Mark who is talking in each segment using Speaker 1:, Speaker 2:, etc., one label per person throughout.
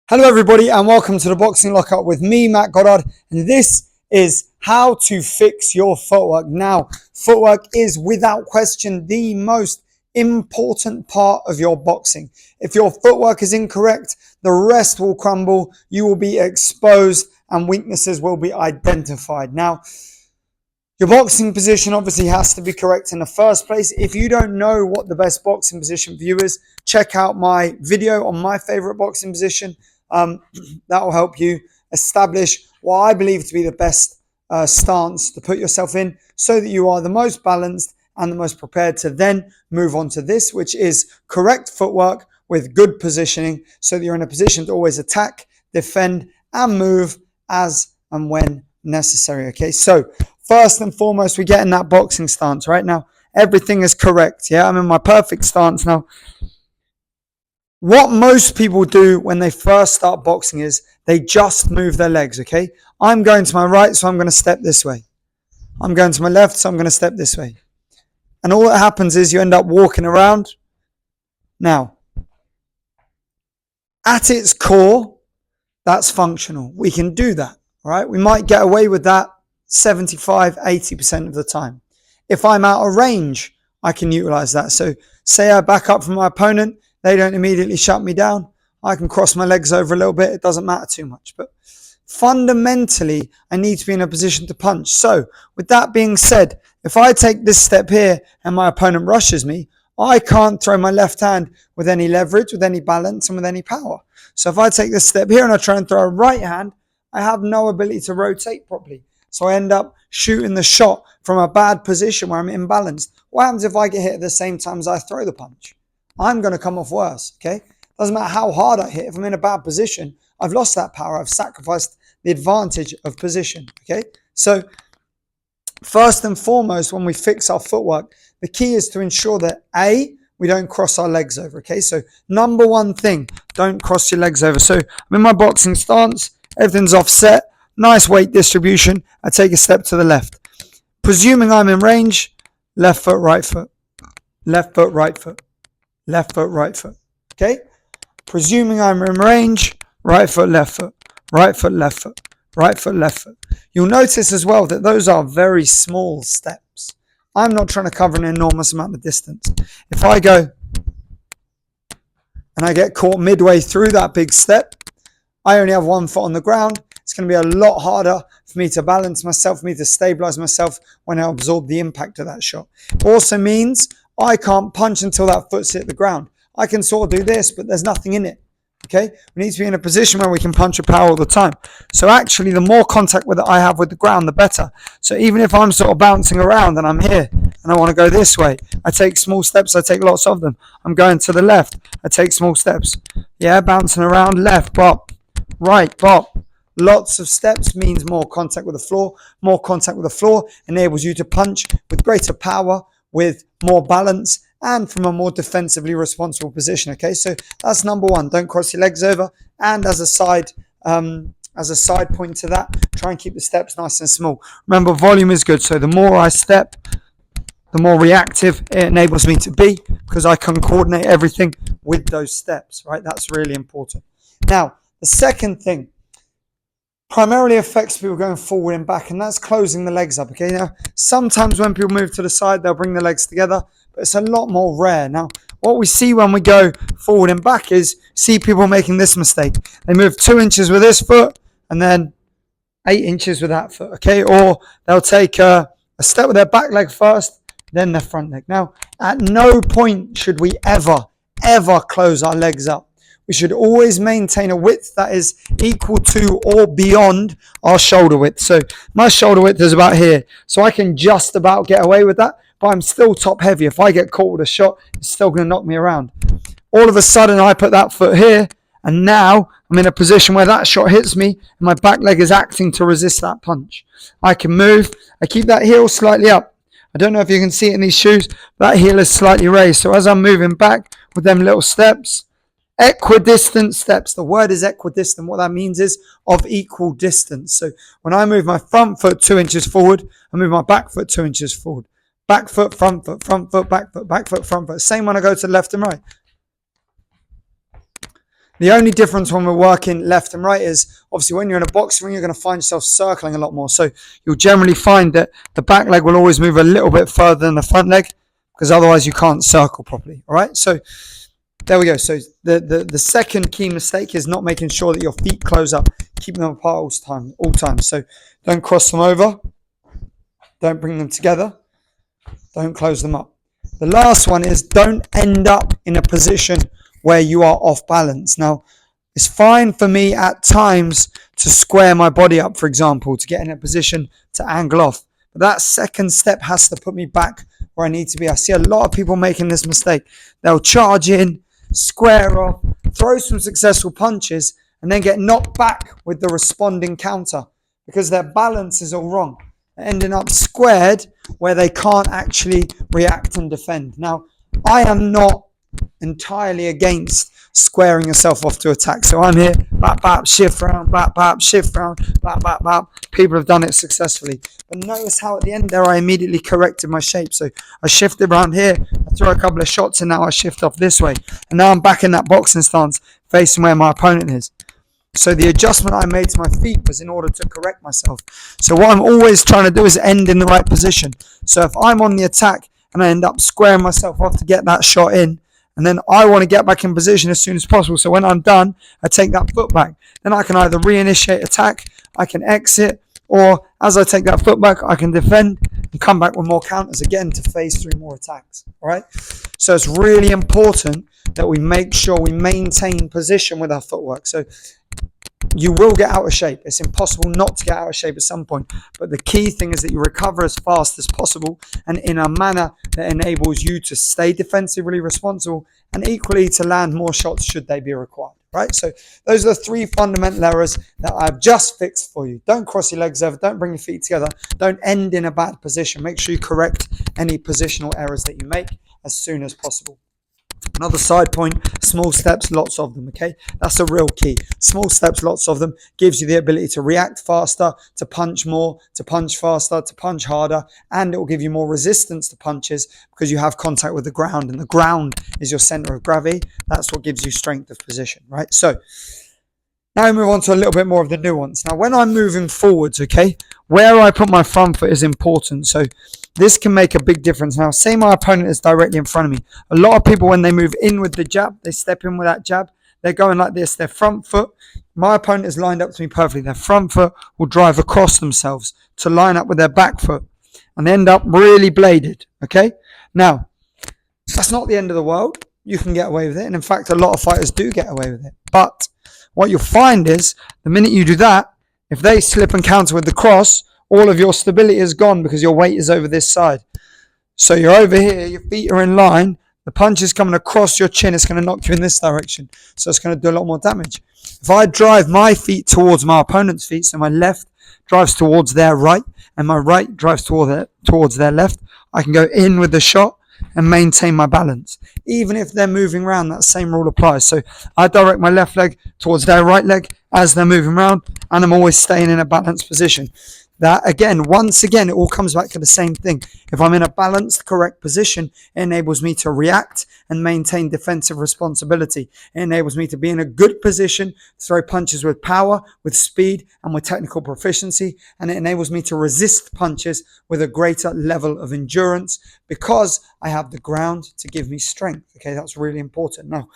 Speaker 1: Hello everybody and welcome to the Boxing Lockout with me, Matt Goddard, and this is how to fix your footwork. Now, footwork is without question the most important part of your boxing. If your footwork is incorrect, the rest will crumble, you will be exposed and weaknesses will be identified. Now, your boxing position obviously has to be correct in the first place. If you don't know what the best boxing position for you is, check out my video on my favorite boxing position. That will help you establish what I believe to be the best stance to put yourself in so that you are the most balanced and the most prepared to then move on to this, which is correct footwork with good positioning so that you're in a position to always attack, defend, and move as and when necessary. Okay, so first and foremost, we get in that boxing stance right now. Everything is correct. Yeah, I'm in my perfect stance now. What most people do when they first start boxing is they just move their legs, okay? I'm going to my right, so I'm going to step this way. I'm going to my left, so I'm going to step this way. And all that happens is you end up walking around. Now, at its core, that's functional. We can do that, right? We might get away with that 75, 80% of the time. If I'm out of range, I can utilize that. So say I back up from my opponent, they don't immediately shut me down. I can cross my legs over a little bit. It doesn't matter too much. But fundamentally, I need to be in a position to punch. So with that being said, if I take this step here and my opponent rushes me, I can't throw my left hand with any leverage, with any balance, and with any power. So if I take this step here and I try and throw a right hand, I have no ability to rotate properly. So I end up shooting the shot from a bad position where I'm imbalanced. What happens if I get hit at the same time as I throw the punch? I'm going to come off worse, okay? Doesn't matter how hard I hit. If I'm in a bad position, I've lost that power. I've sacrificed the advantage of position, okay? So first and foremost, when we fix our footwork, the key is to ensure that A, we don't cross our legs over, okay? So number one thing, don't cross your legs over. So I'm in my boxing stance. Everything's offset. Nice weight distribution. I take a step to the left. Presuming I'm in range, left foot, right foot. Left foot, right foot. Left foot, right foot. Okay? Presuming I'm in range, right foot, left foot. Right foot, left foot. Right foot, left foot. You'll notice as well that those are very small steps. I'm not trying to cover an enormous amount of distance. If I go and I get caught midway through that big step, I only have one foot on the ground. It's going to be a lot harder for me to balance myself, for me to stabilize myself when I absorb the impact of that shot. It also means I can't punch until that foot's hit the ground. I can sort of do this, but there's nothing in it. Okay? We need to be in a position where we can punch with power all the time. So actually, the more contact with it I have with the ground, the better. So even if I'm sort of bouncing around and I'm here and I want to go this way, I take small steps. I take lots of them. I'm going to the left. I take small steps. Yeah, bouncing around, left, bop, right, bop. Lots of steps means more contact with the floor. More contact with the floor enables you to punch with greater power, with more balance, and from a more defensively responsible position. Okay, so that's number one. Don't cross your legs over. And as a side point to that, try and keep the steps nice and small. Remember, volume is good. So the more I step, the more reactive it enables me to be, because I can coordinate everything with those steps. Right, that's really important. Now, the second thing primarily affects people going forward and back, and that's closing the legs up. Okay, now sometimes when people move to the side, they'll bring the legs together, but it's a lot more rare. Now, what we see when we go forward and back is see people making this mistake. They move 2 inches with this foot and then 8 inches with that foot. Okay, or they'll take a step with their back leg first, then their front leg. Now, at no point should we ever close our legs up. We should always maintain a width that is equal to or beyond our shoulder width. So my shoulder width is about here. So I can just about get away with that, but I'm still top heavy. If I get caught with a shot, it's still going to knock me around. All of a sudden, I put that foot here, and now I'm in a position where that shot hits me, and my back leg is acting to resist that punch. I can move. I keep that heel slightly up. I don't know if you can see it in these shoes, but that heel is slightly raised. So as I'm moving back with them little steps, equidistant steps. The word is equidistant. What that means is of equal distance. So when I move my front foot 2 inches forward, I move my back foot 2 inches forward. Back foot, front foot, back foot, front foot. Same when I go to the left and right. The only difference when we're working left and right is obviously when you're in a boxing ring, you're going to find yourself circling a lot more. So you'll generally find that the back leg will always move a little bit further than the front leg because otherwise you can't circle properly. All right. So there we go. So the second key mistake is not making sure that your feet close up, keeping them apart all times. So don't cross them over. Don't bring them together. Don't close them up. The last one is don't end up in a position where you are off balance. Now, it's fine for me at times to square my body up, for example, to get in a position to angle off. But that second step has to put me back where I need to be. I see a lot of people making this mistake. They'll charge in, square off, throw some successful punches, and then get knocked back with the responding counter because their balance is all wrong. They're ending up squared where they can't actually react and defend. Now, I am not entirely against squaring yourself off to attack. So I'm here, bap, bap, shift round, bap, bap, shift round, bap, bap, bap. People have done it successfully. But notice how at the end there I immediately corrected my shape. So I shifted around here, I threw a couple of shots, and now I shift off this way. And now I'm back in that boxing stance facing where my opponent is. So the adjustment I made to my feet was in order to correct myself. So what I'm always trying to do is end in the right position. So if I'm on the attack and I end up squaring myself off to get that shot in, and then I want to get back in position as soon as possible. So when I'm done, I take that foot back. Then I can either reinitiate attack, I can exit, or as I take that foot back, I can defend and come back with more counters again to phase through more attacks. All right. So it's really important that we make sure we maintain position with our footwork. So you will get out of shape. It's impossible not to get out of shape at some point. But the key thing is that you recover as fast as possible and in a manner that enables you to stay defensively responsible and equally to land more shots should they be required. Right? So those are the three fundamental errors that I've just fixed for you. Don't cross your legs over. Don't bring your feet together. Don't end in a bad position. Make sure you correct any positional errors that you make as soon as possible. Another side point, small steps, lots of them, okay? That's a real key. Small steps, lots of them, gives you the ability to react faster, to punch more, to punch faster, to punch harder, and it will give you more resistance to punches because you have contact with the ground, and the ground is your center of gravity. That's what gives you strength of position, right? So now we move on to a little bit more of the nuance. Now, when I'm moving forwards, okay, where I put my front foot is important. So this can make a big difference. Now, say my opponent is directly in front of me. A lot of people, when they move in with the jab, they step in with that jab, they're going like this. Their front foot, my opponent is lined up to me perfectly. Their front foot will drive across themselves to line up with their back foot and end up really bladed, okay? Now, that's not the end of the world. You can get away with it. And in fact, a lot of fighters do get away with it. But what you'll find is the minute you do that, if they slip and counter with the cross, all of your stability is gone because your weight is over this side. So you're over here, your feet are in line, the punch is coming across your chin, it's going to knock you in this direction. So it's going to do a lot more damage. If I drive my feet towards my opponent's feet, so my left drives towards their right, and my right drives towards their left, I can go in with the shot and maintain my balance. Even if they're moving around, that same rule applies. So I direct my left leg towards their right leg as they're moving around, and I'm always staying in a balanced position. That again, once again, it all comes back to the same thing. If I'm in a balanced, correct position, it enables me to react and maintain defensive responsibility. It enables me to be in a good position, throw punches with power, with speed, and with technical proficiency. And it enables me to resist punches with a greater level of endurance because I have the ground to give me strength. Okay, that's really important. Now,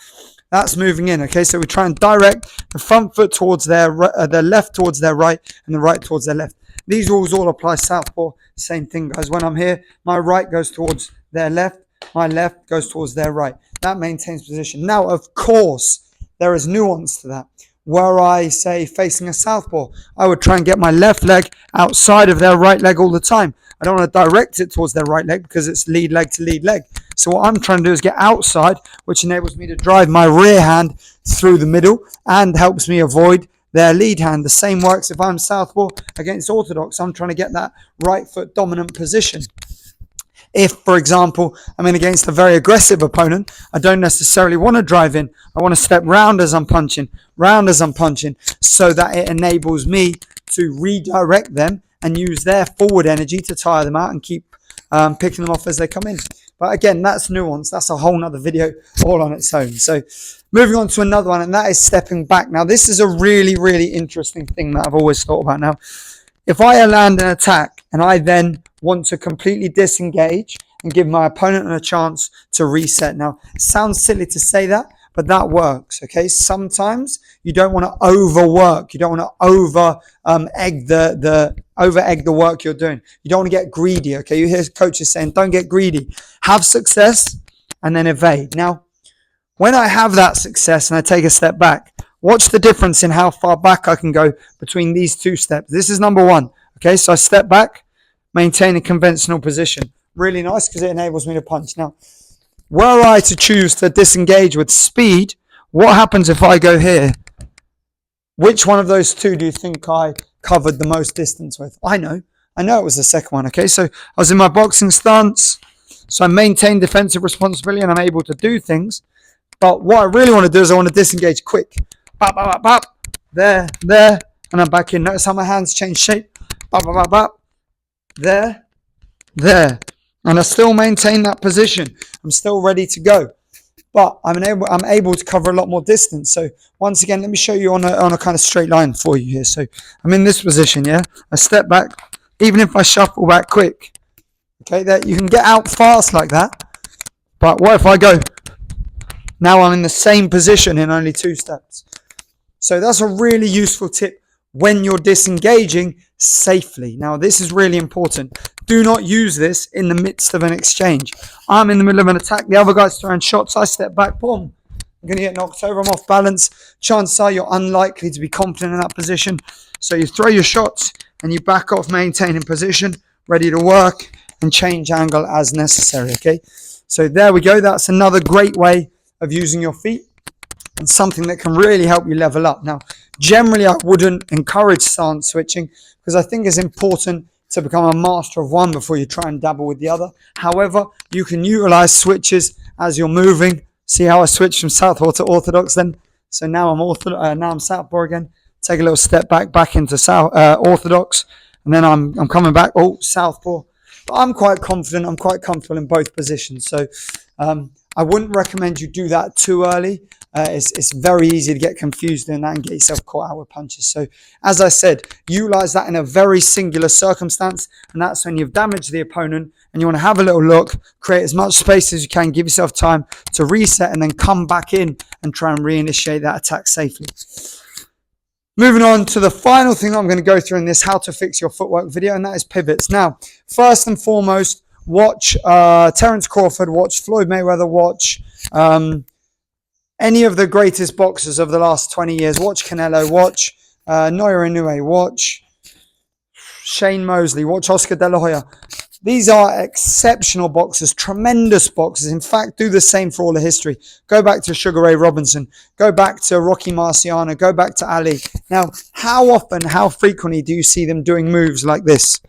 Speaker 1: that's moving in. Okay, so we try and direct the front foot towards their left towards their right, and the right towards their left. These rules all apply southpaw. Same thing, guys. When I'm here, my right goes towards their left, my left goes towards their right. That maintains position. Now, of course, there is nuance to that. Where I say facing a southpaw, I would try and get my left leg outside of their right leg all the time. I don't want to direct it towards their right leg because it's lead leg to lead leg. So what I'm trying to do is get outside, which enables me to drive my rear hand through the middle and helps me avoid their lead hand. The same works if I'm southpaw against orthodox. I'm trying to get that right foot dominant position. If, for example, I'm in against a very aggressive opponent, I don't necessarily want to drive in. I want to step round as I'm punching, so that it enables me to redirect them and use their forward energy to tire them out and keep picking them off as they come in. But again, that's nuance. That's a whole nother video all on its own. So Moving on to another one, and that is stepping back. Now, this is a really, really interesting thing that I've always thought about. Now, if I land an attack and I then want to completely disengage and give my opponent a chance to reset. Now, it sounds silly to say that, but that works, okay? Sometimes you don't want to overwork. You don't want to egg the work you're doing. You don't want to get greedy, okay? You hear coaches saying, don't get greedy. Have success and then evade. Now, when I have that success and I take a step back, watch the difference in how far back I can go between these two steps. This is number one, okay? So I step back, maintain a conventional position. Really nice because it enables me to punch. Now, were I to choose to disengage with speed, what happens if I go here? Which one of those two do you think I covered the most distance with? I know it was the second one, okay? So I was in my boxing stance, so I maintain defensive responsibility and I'm able to do things. But what I really want to do is I want to disengage quick. Bop, bop, bop, bop. There, and I'm back in. Notice how my hands change shape. Bop, bop, bop, bop. There. And I still maintain that position. I'm still ready to go. But I'm able to cover a lot more distance. So once again, let me show you on a kind of straight line for you here. So I'm in this position, yeah? I step back, even if I shuffle back quick. Okay, that you can get out fast like that. But what if I go? Now I'm in the same position in only 2 steps. So that's a really useful tip when you're disengaging safely. Now, this is really important. Do not use this in the midst of an exchange. I'm in the middle of an attack. The other guy's throwing shots. I step back. Boom. I'm going to get knocked over. I'm off balance. Chances are you're unlikely to be confident in that position. So you throw your shots and you back off, maintaining position, ready to work and change angle as necessary. Okay. So there we go. That's another great way of using your feet and something that can really help you level up. Now, generally, I wouldn't encourage stance switching because I think it's important to become a master of one before you try and dabble with the other. However, you can utilize switches as you're moving. See how I switched from southpaw to orthodox then? So now I'm southpaw again. Take a little step back into orthodox, and then I'm coming back. Oh, southpaw. But I'm quite confident. I'm quite comfortable in both positions. So I wouldn't recommend you do that too early. It's very easy to get confused in that and get yourself caught out with punches. So as I said, utilize that in a very singular circumstance, and that's when you've damaged the opponent and you want to have a little look, create as much space as you can, give yourself time to reset and then come back in and try and reinitiate that attack safely. Moving on to the final thing I'm going to go through in this how to fix your footwork video, and that is pivots. Now, first and foremost, watch Terence Crawford, watch Floyd Mayweather, watch any of the greatest boxers of the last 20 years. Watch Canelo, watch Naoya Inoue, watch Shane Mosley, watch Oscar De La Hoya. These are exceptional boxers, tremendous boxers. In fact, do the same for all of history. Go back to Sugar Ray Robinson. Go back to Rocky Marciano. Go back to Ali. Now, how often, how frequently do you see them doing moves like this?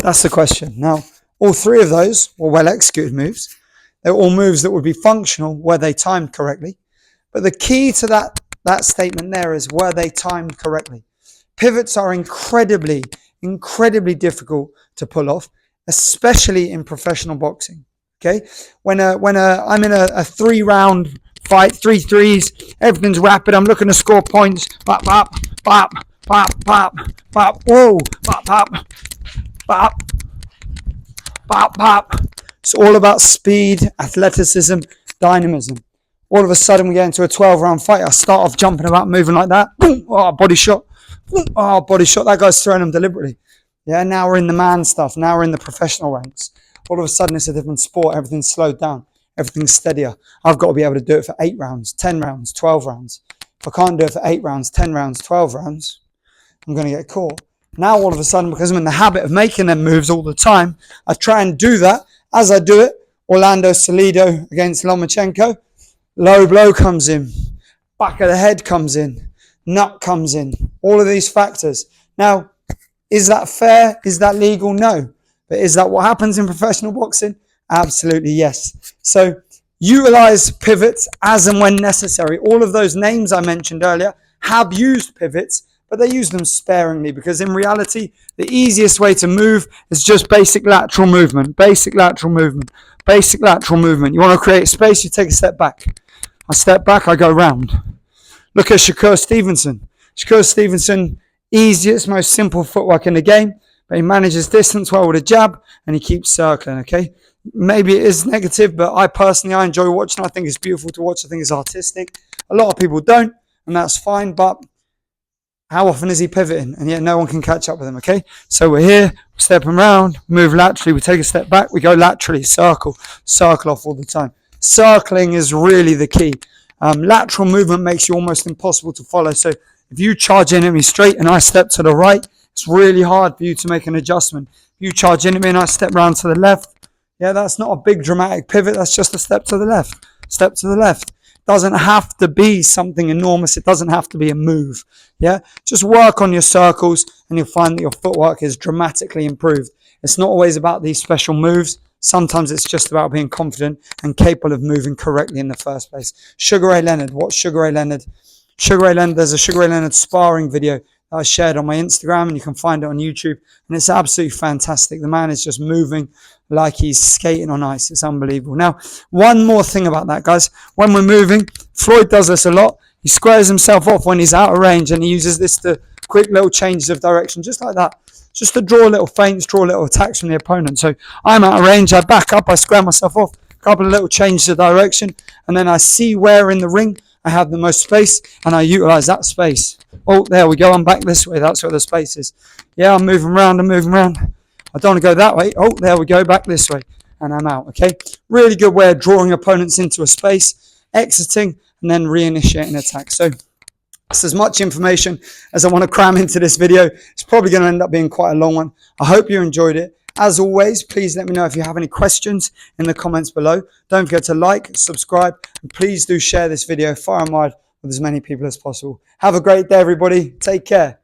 Speaker 1: That's the question. Now, all 3 of those were well-executed moves. They're all moves that would be functional were they timed correctly. But the key to that statement there is were they timed correctly. Pivots are incredibly difficult to pull off, especially in professional boxing. Okay, when I'm in a 3-round fight, 3 threes, everything's rapid. I'm looking to score points. Bop, bop, bop, bop, bop, bop. Whoa, bop, bop. Bop, bop, bop. It's all about speed, athleticism, dynamism. All of a sudden we get into a 12-round fight. I start off jumping about, moving like that. Oh, body shot. Oh, body shot. That guy's throwing them deliberately. Yeah, now we're in the man stuff. Now we're in the professional ranks. All of a sudden it's a different sport. Everything's slowed down. Everything's steadier. I've got to be able to do it for 8 rounds, 10 rounds, 12 rounds. If I can't do it for 8 rounds, 10 rounds, 12 rounds, I'm going to get caught. Now, all of a sudden, because I'm in the habit of making them moves all the time, I try and do that. As I do it, Orlando Salido against Lomachenko, low blow comes in, back of the head comes in, nut comes in, all of these factors. Now, is that fair? Is that legal? No. But is that what happens in professional boxing? Absolutely, yes. So, utilize pivots as and when necessary. All of those names I mentioned earlier have used pivots, but they use them sparingly because in reality, the easiest way to move is just basic lateral movement, basic lateral movement, basic lateral movement. You want to create space, you take a step back. I step back, I go round. Look at Shakur Stevenson. Shakur Stevenson, easiest, most simple footwork in the game, but he manages distance well with a jab and he keeps circling, okay? Maybe it is negative, but I enjoy watching. I think it's beautiful to watch. I think it's artistic. A lot of people don't, and that's fine, but how often is he pivoting? And yet no one can catch up with him, okay? So we're here, stepping around, move laterally, we take a step back, we go laterally, circle off all the time. Circling is really the key. Lateral movement makes you almost impossible to follow. So if you charge in at me straight and I step to the right, it's really hard for you to make an adjustment. If you charge in at me and I step round to the left, yeah, that's not a big dramatic pivot. That's just a step to the left. Step to the left. Doesn't have to be something enormous. It doesn't have to be a move. Yeah, just work on your circles and you'll find that your footwork is dramatically improved. It's not always about these special moves. Sometimes it's just about being confident and capable of moving correctly in the first place. Sugar Ray Leonard. What's Sugar Ray Leonard? Sugar Ray Leonard, there's a Sugar Ray Leonard sparring video that I shared on my Instagram, and you can find it on YouTube, and it's absolutely fantastic. The man is just moving like he's skating on ice. It's unbelievable. Now, one more thing about that, guys. When we're moving, Floyd does this a lot. He squares himself off when he's out of range, and he uses this to quick little changes of direction, just like that. Just to draw little feints, draw little attacks from the opponent. So I'm out of range, I back up, I square myself off, a couple of little changes of direction, and then I see where in the ring I have the most space, and I utilize that space. Oh, there we go, I'm back this way, that's where the space is. Yeah, I'm moving around, I don't want to go that way. Oh, there we go, back this way, and I'm out, okay? Really good way of drawing opponents into a space, exiting, and then reinitiating attack. So that's as much information as I want to cram into this video. It's probably going to end up being quite a long one. I hope you enjoyed it. As always, please let me know if you have any questions in the comments below. Don't forget to like, subscribe, and please do share this video far and wide with as many people as possible. Have a great day, everybody. Take care.